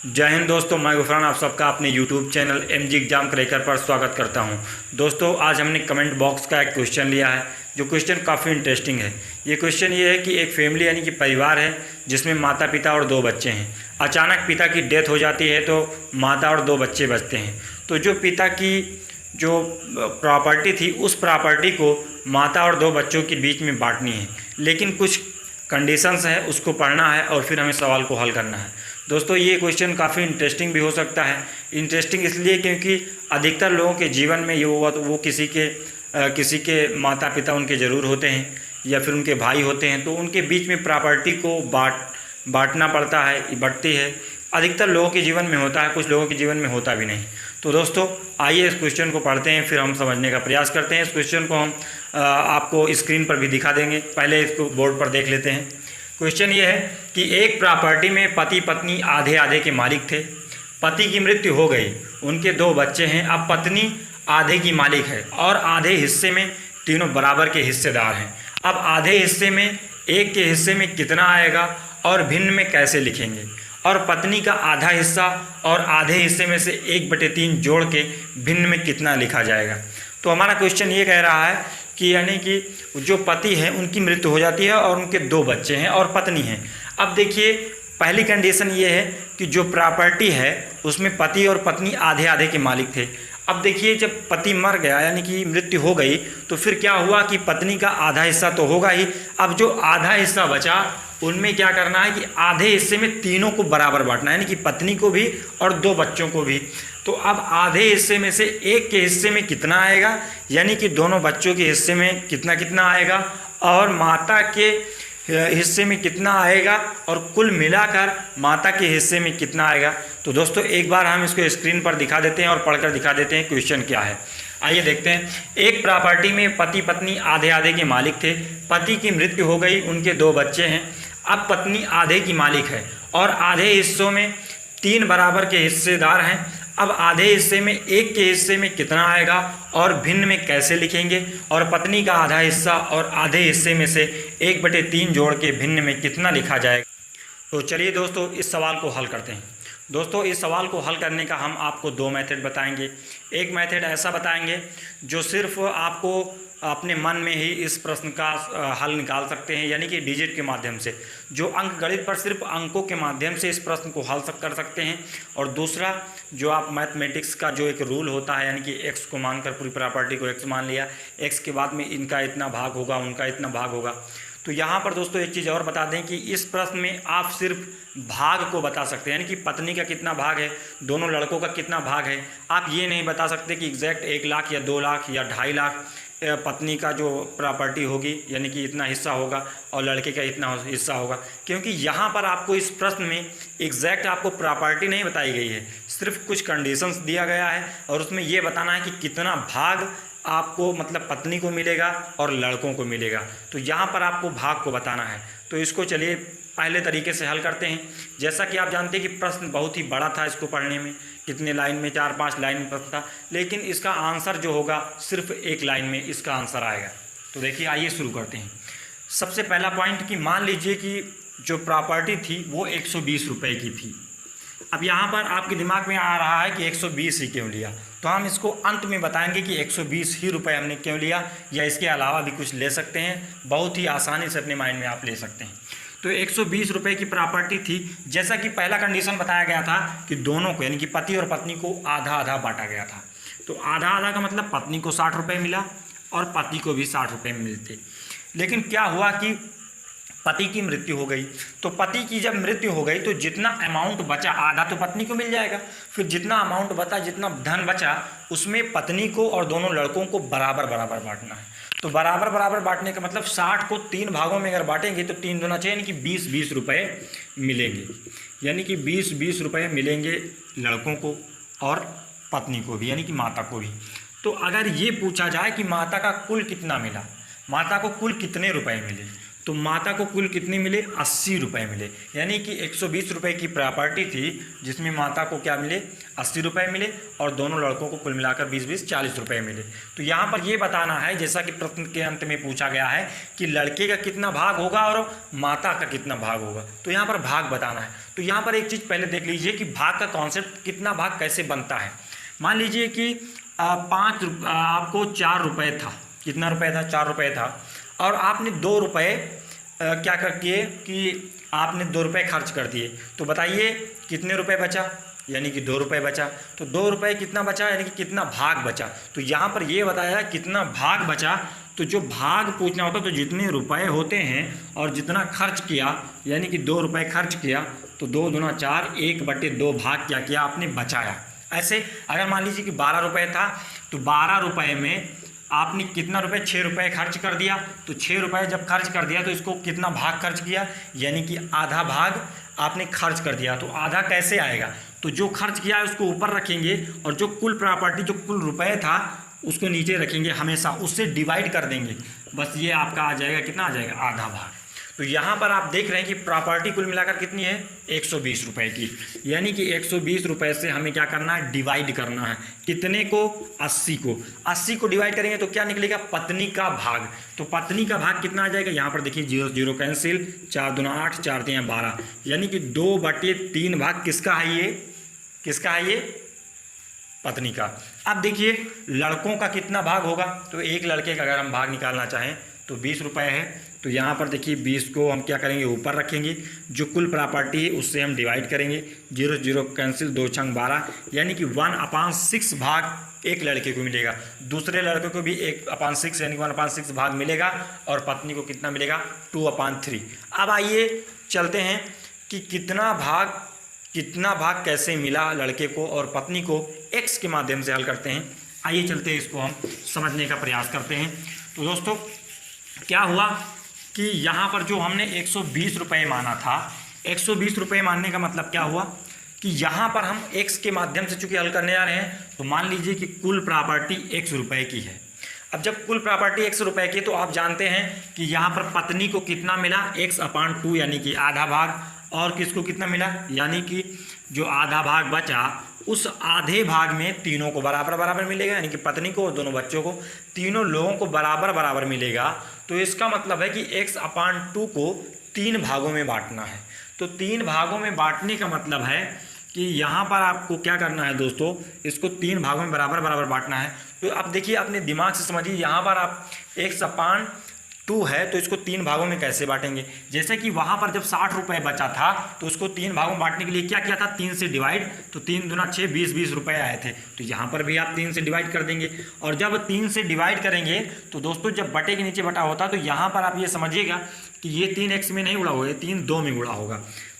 जय हिंद दोस्तों, मैं गुफरान आप सबका अपने YouTube channel MG exam cracker पर स्वागत करता हूं। दोस्तों, आज हमने कमेंट बॉक्स का एक क्वेश्चन लिया है जो क्वेश्चन काफ़ी इंटरेस्टिंग है। ये क्वेश्चन ये है कि एक फैमिली यानी कि परिवार है जिसमें माता पिता और 2 बच्चे हैं। अचानक पिता की डेथ हो जाती है तो माता और 2 बच्चे बचते हैं। तो जो पिता की जो प्रॉपर्टी थी उस प्रॉपर्टी को माता और 2 बच्चों के बीच में बांटनी है, लेकिन कुछ कंडीशंस है, उसको पढ़ना है और फिर हमें सवाल को हल करना है। दोस्तों, ये क्वेश्चन काफ़ी इंटरेस्टिंग भी हो सकता है। इंटरेस्टिंग इसलिए क्योंकि अधिकतर लोगों के जीवन में ये वो किसी के माता पिता उनके ज़रूर होते हैं या फिर उनके भाई होते हैं, तो उनके बीच में प्रॉपर्टी को बांटना पड़ता है, बढ़ती है। अधिकतर लोगों के जीवन में होता है, कुछ लोगों के जीवन में होता भी नहीं। तो दोस्तों, आइए इस क्वेश्चन को पढ़ते हैं, फिर हम समझने का प्रयास करते हैं। इस क्वेश्चन को हम आपको स्क्रीन पर भी दिखा देंगे, पहले इसको बोर्ड पर देख लेते हैं। क्वेश्चन ये है कि एक प्रॉपर्टी में पति पत्नी आधे आधे के मालिक थे। पति की मृत्यु हो गई, उनके 2 बच्चे हैं। अब पत्नी आधे की मालिक है और आधे हिस्से में तीनों बराबर के हिस्सेदार हैं। अब आधे हिस्से में एक के हिस्से में कितना आएगा और भिन्न में कैसे लिखेंगे, और पत्नी का आधा हिस्सा और आधे हिस्से में से 1/3 जोड़ के भिन्न में कितना लिखा जाएगा। तो हमारा क्वेश्चन ये कह रहा है कि यानी कि जो पति हैं उनकी मृत्यु हो जाती है और उनके 2 बच्चे हैं और पत्नी हैं। अब देखिए, पहली कंडीशन ये है कि जो प्रॉपर्टी है उसमें पति और पत्नी आधे आधे के मालिक थे। अब देखिए, जब पति मर गया यानी कि मृत्यु हो गई तो फिर क्या हुआ कि पत्नी का आधा हिस्सा तो होगा ही। अब जो आधा हिस्सा बचा उनमें क्या करना है कि आधे हिस्से में तीनों को बराबर बांटना है, यानी कि पत्नी को भी और 2 बच्चों को भी। तो अब आधे हिस्से में से एक के हिस्से में कितना आएगा, यानी कि दोनों बच्चों के हिस्से में कितना कितना आएगा और माता के हिस्से में कितना आएगा, और कुल मिलाकर माता के हिस्से में कितना आएगा। तो दोस्तों, एक बार हम इसको स्क्रीन पर दिखा देते हैं और पढ़कर दिखा देते हैं क्वेश्चन क्या है। आइए देखते हैं। एक प्रॉपर्टी में पति पत्नी आधे आधे के मालिक थे। पति की मृत्यु हो गई, उनके 2 बच्चे हैं। अब पत्नी आधे की मालिक है और आधे हिस्सों में 3 बराबर के हिस्सेदार हैं। अब आधे हिस्से में एक के हिस्से में कितना आएगा और भिन्न में कैसे लिखेंगे, और पत्नी का आधा हिस्सा और आधे हिस्से में से 1/3 जोड़ के भिन्न में कितना लिखा जाएगा। तो चलिए दोस्तों, इस सवाल को हल करते हैं। दोस्तों, इस सवाल को हल करने का हम आपको 2 मेथड बताएंगे। एक मेथड ऐसा बताएंगे जो सिर्फ आपको अपने मन में ही इस प्रश्न का हल निकाल सकते हैं, यानी कि डिजिट के माध्यम से, जो अंक गणित पर सिर्फ अंकों के माध्यम से इस प्रश्न को हल कर सकते हैं। और दूसरा, जो आप मैथमेटिक्स का जो एक रूल होता है, यानी कि x को मानकर पूरी प्रॉपर्टी को x मान लिया, x के बाद में इनका इतना भाग होगा, उनका इतना भाग होगा। तो यहाँ पर दोस्तों एक चीज़ और बता दें कि इस प्रश्न में आप सिर्फ भाग को बता सकते हैं, यानी कि पत्नी का कितना भाग है, दोनों लड़कों का कितना भाग है। आप ये नहीं बता सकते कि एग्जैक्ट 1 लाख या 2 लाख या 2.5 लाख पत्नी का जो प्रॉपर्टी होगी, यानी कि इतना हिस्सा होगा और लड़के का इतना हिस्सा होगा, क्योंकि यहाँ पर आपको इस प्रश्न में एग्जैक्ट आपको प्रॉपर्टी नहीं बताई गई है, सिर्फ कुछ कंडीशंस दिया गया है और उसमें ये बताना है कि कितना भाग आपको मतलब पत्नी को मिलेगा और लड़कों को मिलेगा। तो यहाँ पर आपको भाग को बताना है। तो इसको चलिए पहले तरीके से हल करते हैं। जैसा कि आप जानते हैं कि प्रश्न बहुत ही बड़ा था, इसको पढ़ने में कितने लाइन में, 4-5 लाइन में प्रश्न था, लेकिन इसका आंसर जो होगा सिर्फ 1 लाइन में इसका आंसर आएगा। तो देखिए, आइए शुरू करते हैं। सबसे पहला पॉइंट कि मान लीजिए कि जो प्रॉपर्टी थी वो 120 रुपये की थी। अब यहाँ पर आपके दिमाग में आ रहा है कि 120 ही क्यों लिया, तो हम इसको अंत में बताएंगे कि 120 ही रुपये हमने क्यों लिया, या इसके अलावा भी कुछ ले सकते हैं। बहुत ही आसानी से अपने माइंड में आप ले सकते हैं। तो 120 रुपये की प्रॉपर्टी थी। जैसा कि पहला कंडीशन बताया गया था कि दोनों को, यानी कि पति और पत्नी को आधा आधा बांटा गया था। तो आधा आधा का मतलब पत्नी को 60 रुपये मिला और पति को भी 60 रुपये मिलते। लेकिन क्या हुआ कि पति की मृत्यु हो गई। तो पति की जब मृत्यु हो गई तो जितना अमाउंट बचा आधा तो पत्नी को मिल जाएगा, फिर जितना अमाउंट बचा, जितना धन बचा, उसमें पत्नी को और दोनों लड़कों को बराबर बराबर बांटना है। तो बराबर बराबर बांटने का मतलब 60 को 3 भागों में अगर बांटेंगे तो 3 दूना 6, यानी कि 20-20 रुपये मिलेंगे, यानी कि 20-20 रुपये मिलेंगे लड़कों को और पत्नी को भी, यानी कि माता को भी। तो अगर ये पूछा जाए कि माता का कुल कितना मिला, माता को कुल कितने रुपए मिले, तो माता को कुल कितने मिले, 80 रुपये मिले। यानी कि 120 रुपये की प्रॉपर्टी थी जिसमें माता को क्या मिले, 80 रुपये मिले और दोनों लड़कों को कुल मिलाकर 20-20 40 रुपये मिले। तो यहाँ पर ये बताना है, जैसा कि प्रश्न के अंत में पूछा गया है कि लड़के का कितना भाग होगा और माता का कितना भाग होगा, तो यहाँ पर भाग बताना है। तो यहाँ पर एक चीज़ पहले देख लीजिए कि भाग का कॉन्सेप्ट, कितना भाग कैसे बनता है। मान लीजिए कि आपको 4 रुपये था, कितना रुपये था, 4 रुपये था, और आपने 2 रुपये क्या किए कि आपने 2 रुपये खर्च कर दिए। तो बताइए कितने रुपये बचा, यानी कि 2 रुपये बचा। तो 2 रुपये कितना बचा, यानी कि कितना भाग बचा। तो यहाँ पर ये बताया कितना भाग बचा। तो जो भाग पूछना होता तो जितने रुपए होते हैं और जितना खर्च किया, यानी कि 2 रुपये खर्च किया तो 2 दूना 4, 1/2 भाग क्या किया आपने, बचाया। ऐसे अगर मान लीजिए कि 12 रुपये था तो 12 रुपये में आपने कितना रुपये, 6 रुपये खर्च कर दिया। तो 6 रुपये जब खर्च कर दिया तो इसको कितना भाग खर्च किया, यानी कि आधा भाग आपने खर्च कर दिया। तो आधा कैसे आएगा, तो जो खर्च किया है उसको ऊपर रखेंगे और जो कुल प्रॉपर्टी, जो कुल रुपये था उसको नीचे रखेंगे हमेशा, उससे डिवाइड कर देंगे। बस ये आपका आ जाएगा, कितना आ जाएगा, आधा भाग। तो यहाँ पर आप देख रहे हैं कि प्रॉपर्टी कुल मिलाकर कितनी है, 120 रुपये की। यानी कि 120 रुपये से हमें क्या करना है, डिवाइड करना है। कितने को, 80 को। 80 को डिवाइड करेंगे तो क्या निकलेगा, पत्नी का भाग। तो पत्नी का भाग कितना आ जाएगा, यहाँ पर देखिए 0 0 कैंसिल, 4 दूना 8, 4 3 12, यानी कि 2/3 भाग किसका है, ये किसका है, ये पत्नी का। अब देखिए लड़कों का कितना भाग होगा। तो एक लड़के का अगर हम भाग निकालना चाहें तो 20 रुपये है। तो यहाँ पर देखिए 20 को हम क्या करेंगे, ऊपर रखेंगे, जो कुल प्रॉपर्टी है उससे हम डिवाइड करेंगे। 0 0 कैंसिल, 2 छंग 12, यानी कि 1/6 भाग एक लड़के को मिलेगा। दूसरे लड़के को भी 1/6 यानी 1/6 भाग मिलेगा और पत्नी को कितना मिलेगा, 2/3। अब आइए चलते हैं कि कितना भाग कैसे मिला लड़के को और पत्नी को, एक्स के माध्यम से हल करते हैं। आइए चलते हैं, इसको हम समझने का प्रयास करते हैं। तो दोस्तों क्या हुआ कि यहाँ पर जो हमने 120 रुपये माना था, 120 रुपये मानने का मतलब क्या हुआ कि यहाँ पर हम एक्स के माध्यम से चूंकि हल करने जा रहे हैं, तो मान लीजिए कि कुल प्रॉपर्टी x रुपये की है। अब जब कुल प्रॉपर्टी x रुपये की, तो आप जानते हैं कि यहाँ पर पत्नी को कितना मिला, x/2 यानी कि आधा भाग, और किसको कितना मिला, यानी कि जो आधा भाग बचा उस आधे भाग में तीनों को बराबर बराबर मिलेगा, यानी कि पत्नी को और दोनों बच्चों को, तीनों लोगों को बराबर बराबर मिलेगा। तो इसका मतलब है कि x/2 को 3 भागों में बांटना है। तो 3 भागों में बांटने का मतलब है कि यहाँ पर आपको क्या करना है दोस्तों, इसको 3 भागों में बराबर बराबर बांटना है। तो अब देखिए अपने दिमाग से समझिए, यहाँ पर आप x/2 है तो इसको 3 भागों में कैसे बांटेंगे। जैसे कि वहाँ पर जब 60 रुपये बचा था तो उसको 3 भागों में बांटने के लिए क्या किया था, 3 से डिवाइड। तो 3 दूना 6, 20 रुपये आए थे। तो यहाँ पर भी आप 3 से डिवाइड कर देंगे। और जब 3 से डिवाइड करेंगे तो दोस्तों जब बटे के नीचे बटा होता, तो यहाँ पर आप ये समझिएगा कि ये 3 x में नहीं गुणा होगा, 3 2 में गुणा होगा।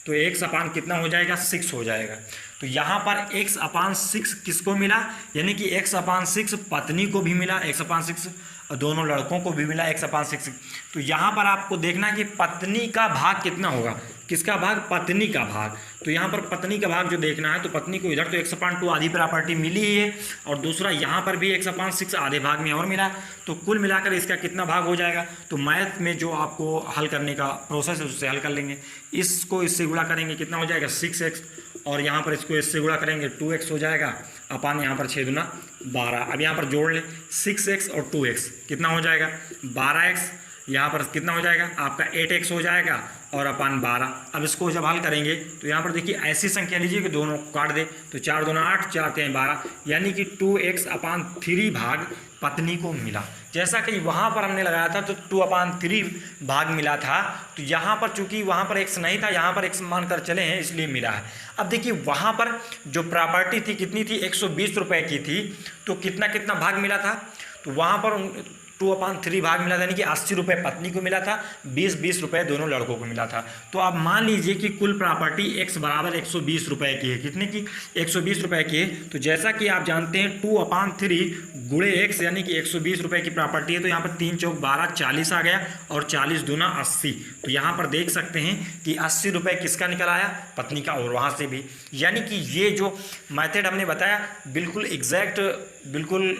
तो x/ कितना हो जाएगा, 6 हो जाएगा। तो यहाँ पर x/6 किसको मिला, यानी कि x/6 पत्नी को भी मिला, x/6 और दोनों लड़कों को भी मिला x/6। तो यहाँ पर आपको देखना है कि पत्नी का भाग कितना होगा, किसका भाग, पत्नी का भाग। तो यहाँ पर पत्नी का भाग जो देखना है, तो पत्नी को इधर तो x/2 आधी प्रॉपर्टी मिली ही है और दूसरा यहाँ पर भी x/6 आधे भाग में और मिला। तो कुल मिलाकर इसका कितना भाग हो जाएगा। तो मैथ में जो आपको हल करने का प्रोसेस है उससे हल कर लेंगे। इसको इससे गुणा करेंगे, कितना हो जाएगा, 6x, और यहाँ पर इसको इससे गुणा करेंगे 2x हो जाएगा, अपन यहाँ पर 6 दूना 12। अब यहाँ पर जोड़ लें 6x और 2x, कितना हो जाएगा, 12x। यहाँ पर कितना हो जाएगा आपका 8x हो जाएगा और अपन 12। अब इसको जब हल करेंगे तो यहाँ पर देखिए ऐसी संख्या लीजिए कि दोनों काट दे। तो 4 दूना 8, 4 3 12, यानी कि 2x/3 भाग पत्नी को मिला। जैसा कि वहाँ पर हमने लगाया था तो 2/3 भाग मिला था। तो यहाँ पर चूंकि वहाँ पर x नहीं था, यहाँ पर x मानकर चले हैं इसलिए मिला है। अब देखिए वहाँ पर जो प्रॉपर्टी थी कितनी थी, 120 रुपये की थी। तो कितना कितना भाग मिला था, तो वहाँ पर 2/3 भाग मिला था, यानी कि 80 रुपये पत्नी को मिला था, 20 रुपये दोनों लड़कों को मिला था। तो आप मान लीजिए कि कुल प्रॉपर्टी x बराबर 120 रुपये की है। कितने की, 120 रुपये की है। तो जैसा कि आप जानते हैं 2/3 गुणे x, यानी कि 120 रुपये की प्रॉपर्टी है। तो यहाँ पर 3 चौक 12, 40 आ गया और 40 दूना 80। तो यहाँ पर देख सकते हैं कि 80 रुपये किसका निकल आया, पत्नी का, और वहाँ से भी। यानी कि ये जो मेथड हमने बताया बिल्कुल एग्जैक्ट, बिल्कुल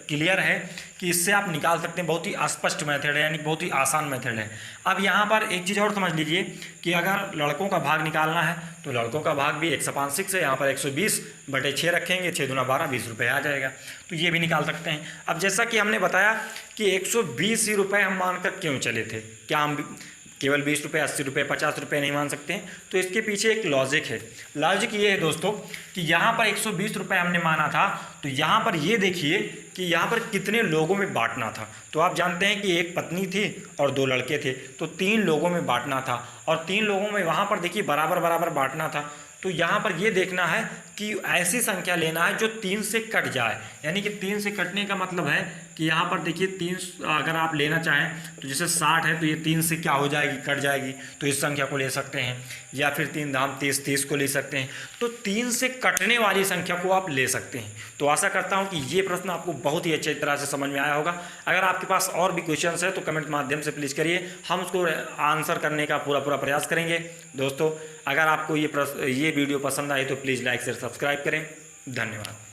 क्लियर है कि इससे आप आप निकाल सकते हैं। बहुत ही स्पष्ट मेथड है, यानी बहुत ही आसान मेथड है। अब यहाँ पर एक चीज़ और समझ लीजिए कि अगर लड़कों का भाग निकालना है तो लड़कों का भाग भी 105 है, यहाँ पर 120/6 रखेंगे, 6 दूना 12, 20 रुपये आ जाएगा, तो ये भी निकाल सकते हैं। अब जैसा कि हमने बताया कि 120 ही रुपये हम मानकर क्यों चले थे, क्या हम केवल 20 रुपये, 80 रुपये, 50 रुपये नहीं मान सकते हैं? तो इसके पीछे एक लॉजिक है। लॉजिक ये है दोस्तों कि यहाँ पर 120 रुपये हमने माना था, तो यहाँ पर ये देखिए कि यहाँ पर कितने लोगों में बांटना था। तो आप जानते हैं कि एक पत्नी थी और 2 लड़के थे, तो 3 लोगों में बांटना था, और 3 लोगों में वहाँ पर देखिए बराबर बराबर बांटना था। तो यहाँ पर ये देखना है कि ऐसी संख्या लेना है जो 3 से कट जाए, यानी कि 3 से कटने का मतलब है कि यहाँ पर देखिए 3 अगर आप लेना चाहें तो जैसे 60 है तो ये 3 से क्या हो जाएगी, कट जाएगी, तो इस संख्या को ले सकते हैं, या फिर 3 दाम 30, 30 को ले सकते हैं। तो 3 से कटने वाली संख्या को आप ले सकते हैं। तो आशा करता हूँ कि ये प्रश्न आपको बहुत ही अच्छी तरह से समझ में आया होगा। अगर आपके पास और भी क्वेश्चन है तो कमेंट माध्यम से प्लीज़ करिए, हम उसको आंसर करने का पूरा प्रयास करेंगे। दोस्तों अगर आपको ये वीडियो पसंद आए तो प्लीज़ लाइक शेयर सब्सक्राइब करें। धन्यवाद।